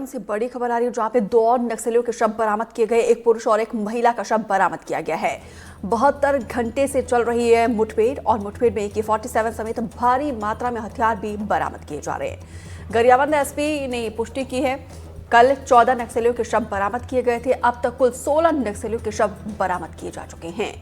से बड़ी खबर आ रही है जहां पे 2 और नक्सलियों के शव बरामद किए गए। एक पुरुष और एक महिला का शव बरामद किया गया है। 72 घंटे से चल रही है मुठभेड़ और मुठभेड़ में AK-47 समेत भारी मात्रा में हथियार भी बरामद किए जा रहे हैं। गरियाबंद एसपी ने पुष्टि की है। कल 14 नक्सलियों के शव बरामद किए गए थे। अब तक कुल 16 नक्सलियों के शव बरामद किए जा चुके हैं।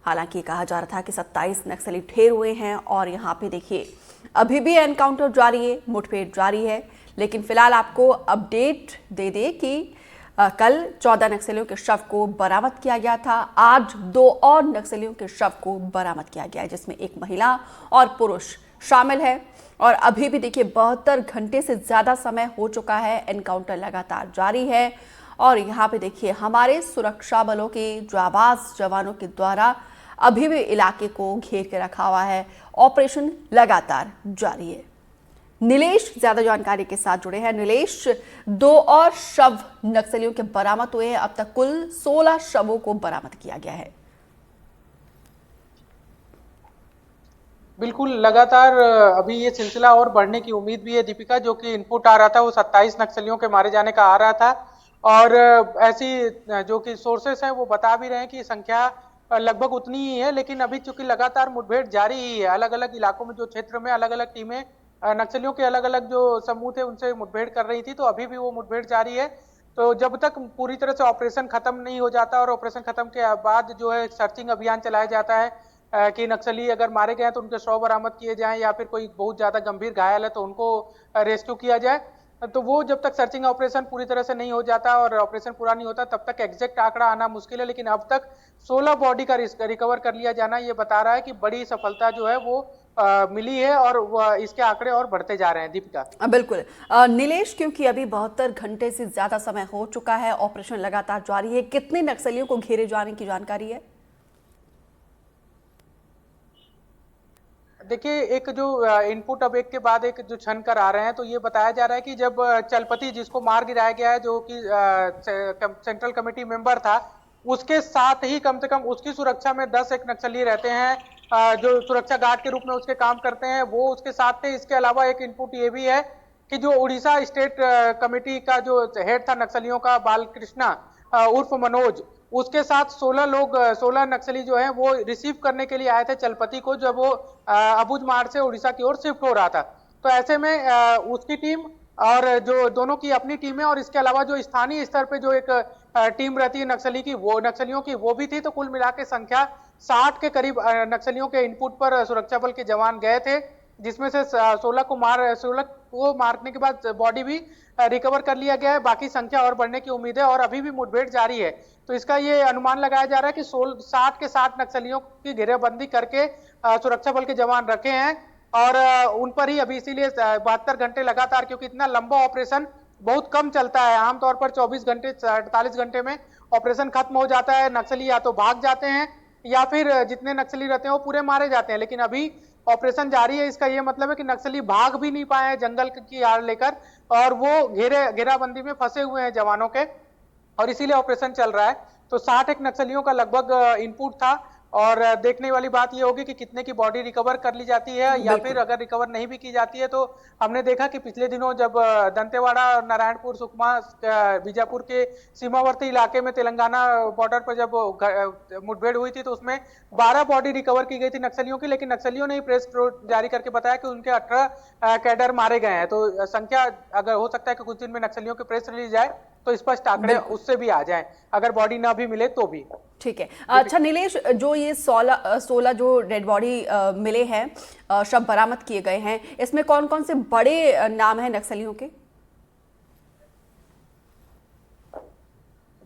हालांकि कहा जा रहा था कि 27 नक्सली ढेर हुए हैं और यहाँ पे देखिए अभी भी एनकाउंटर जारी है, मुठभेड़ जारी है। लेकिन फिलहाल आपको अपडेट दे दे कि कल 14 नक्सलियों के शव को बरामद किया गया था। आज 2 और नक्सलियों के शव को बरामद किया गया है, जिसमें एक महिला और पुरुष शामिल है। और अभी भी देखिए 72 घंटे से ज्यादा समय हो चुका है, एनकाउंटर लगातार जारी है। और यहाँ पे देखिए हमारे सुरक्षा बलों के जाबाज जवानों के द्वारा अभी भी इलाके को घेर के रखा हुआ है। ऑपरेशन लगातार जारी है। नीलेश ज्यादा जानकारी के साथ जुड़े हैं। नीलेश, 2 और शव नक्सलियों के बरामद हुए हैं। अब तक कुल 16 शवों को बरामद किया गया है। बिल्कुल, लगातार अभी ये सिलसिला और बढ़ने की उम्मीद भी है दीपिका। जो कि इनपुट आ रहा था वो 27 नक्सलियों के मारे जाने का आ रहा था। और ऐसी जो कि सोर्सेस हैं वो बता भी रहे हैं कि संख्या लगभग उतनी ही है। लेकिन अभी चूंकि लगातार मुठभेड़ जारी ही है, अलग अलग इलाकों में, जो क्षेत्र में अलग अलग टीमें नक्सलियों के अलग अलग जो समूह थे उनसे मुठभेड़ कर रही थी, तो अभी भी वो मुठभेड़ जारी है। तो जब तक पूरी तरह से ऑपरेशन खत्म नहीं हो जाता और ऑपरेशन खत्म के बाद जो है सर्चिंग अभियान चलाया जाता है कि नक्सली अगर मारे गए तो उनके शव बरामद किए जाएं, या फिर कोई बहुत ज्यादा गंभीर घायल है तो उनको रेस्क्यू किया जाए। तो वो जब तक सर्चिंग ऑपरेशन पूरी तरह से नहीं हो जाता और ऑपरेशन पूरा नहीं होता तब तक एग्जैक्ट आंकड़ा आना मुश्किल है। लेकिन अब तक 16 बॉडी का रिकवर कर लिया जाना ये बता रहा है कि बड़ी सफलता जो है वो मिली है और इसके आंकड़े और बढ़ते जा रहे हैं दीपिका। बिल्कुल नीलेश, क्योंकि अभी 72 घंटे से ज्यादा समय हो चुका है, ऑपरेशन लगातार जारी है। कितने नक्सलियों को घेरे जाने की जानकारी है? देखिए, एक जो इनपुट अब एक के बाद एक जो छन कर आ रहे हैं, तो ये बताया जा रहा है कि जब चलपति जिसको मार गिराया गया है, जो कि सेंट्रल कमेटी मेंबर था, उसके साथ ही कम से कम उसकी सुरक्षा में 10 एक नक्सली रहते हैं जो सुरक्षा गार्ड के रूप में उसके काम करते हैं, वो उसके साथ थे। इसके अलावा एक इनपुट ये भी है कि जो उड़ीसा स्टेट कमेटी का जो हेड था नक्सलियों का, बालकृष्णा उर्फ मनोज, उसके साथ 16 नक्सली जो हैं वो रिसीव करने के लिए आए थे चलपति को, जब वो अबुझमाड़ से उड़ीसा की ओर शिफ्ट हो रहा था। तो ऐसे में उसकी टीम और जो दोनों की अपनी टीम है, और इसके अलावा जो स्थानीय स्तर पे जो एक टीम रहती है नक्सलियों की वो भी थी। तो कुल मिला के संख्या 60 के करीब नक्सलियों के इनपुट पर सुरक्षा बल के जवान गए थे, जिसमें से 16 को मारने के बाद बॉडी भी रिकवर कर लिया गया है। बाकी संख्या और बढ़ने की उम्मीद है और अभी भी मुठभेड़ जारी है। तो इसका ये अनुमान लगाया जा रहा है कि 60 के 60 नक्सलियों की घेराबंदी करके सुरक्षा बल के जवान रखे हैं और उन पर ही अभी इसीलिए 72 घंटे लगातार, क्योंकि इतना लंबा ऑपरेशन बहुत कम चलता है। आमतौर पर 24 घंटे 48 घंटे में ऑपरेशन खत्म हो जाता है। नक्सली या तो भाग जाते हैं या फिर जितने नक्सली रहते हैं वो पूरे मारे जाते हैं। लेकिन अभी ऑपरेशन जारी है, इसका ये मतलब है कि नक्सली भाग भी नहीं पाए हैं जंगल की आड़ लेकर, और वो घेराबंदी में फंसे हुए हैं जवानों के, और इसीलिए ऑपरेशन चल रहा है। तो 60 एक नक्सलियों का लगभग इनपुट था। और देखने वाली बात यह होगी कि कितने की बॉडी रिकवर कर ली जाती है, या फिर अगर रिकवर नहीं भी की जाती है तो हमने देखा कि पिछले दिनों जब दंतेवाड़ा और नारायणपुर सुकमा बीजापुर के सीमावर्ती इलाके में तेलंगाना बॉर्डर पर जब मुठभेड़ हुई थी तो उसमें 12 बॉडी रिकवर की गई थी नक्सलियों की। लेकिन नक्सलियों ने प्रेस जारी करके बताया कि उनके 18 कैडर मारे गए हैं। तो संख्या अगर हो सकता है कि कुछ दिन में नक्सलियों की प्रेस रिलीज जाए तो स्पष्ट आंकड़े उससे भी आ जाएं, अगर बॉडी ना भी मिले तो भी। ठीक है। अच्छा नीलेश, जो ये 16 जो डेड बॉडी मिले हैं, शव बरामद किए गए हैं, इसमें कौन कौन से बड़े नाम हैं नक्सलियों के?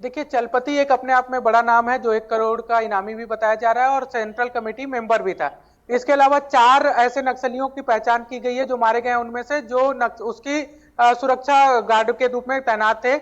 देखिए, चलपति एक अपने आप में बड़ा नाम है जो 1 करोड़ का इनामी भी बताया जा रहा है और सेंट्रल कमेटी मेंबर भी था। इसके अलावा 4 ऐसे नक्सलियों की पहचान की गई है जो मारे गए, उनमें से जो उसकी सुरक्षा गार्ड के रूप में तैनात थे।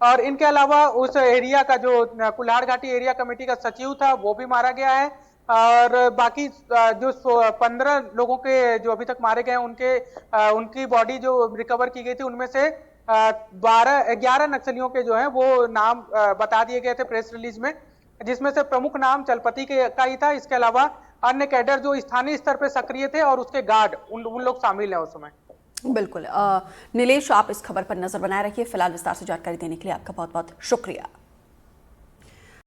और इनके अलावा उस एरिया का जो कुल्हाड़ घाटी एरिया कमेटी का सचिव था वो भी मारा गया है। और बाकी जो 15 लोगों के जो अभी तक मारे गए उनकी बॉडी जो रिकवर की गई थी, उनमें से 11 नक्सलियों के जो है वो नाम बता दिए गए थे प्रेस रिलीज में, जिसमें से प्रमुख नाम चलपति का ही था। इसके अलावा अन्य कैडर जो स्थानीय स्तर पर सक्रिय थे और उसके गार्ड उन लोग शामिल है उस समय। बिल्कुल नीलेश, आप इस खबर पर नजर बनाए रखिए। फिलहाल विस्तार से जानकारी देने के लिए आपका बहुत बहुत शुक्रिया।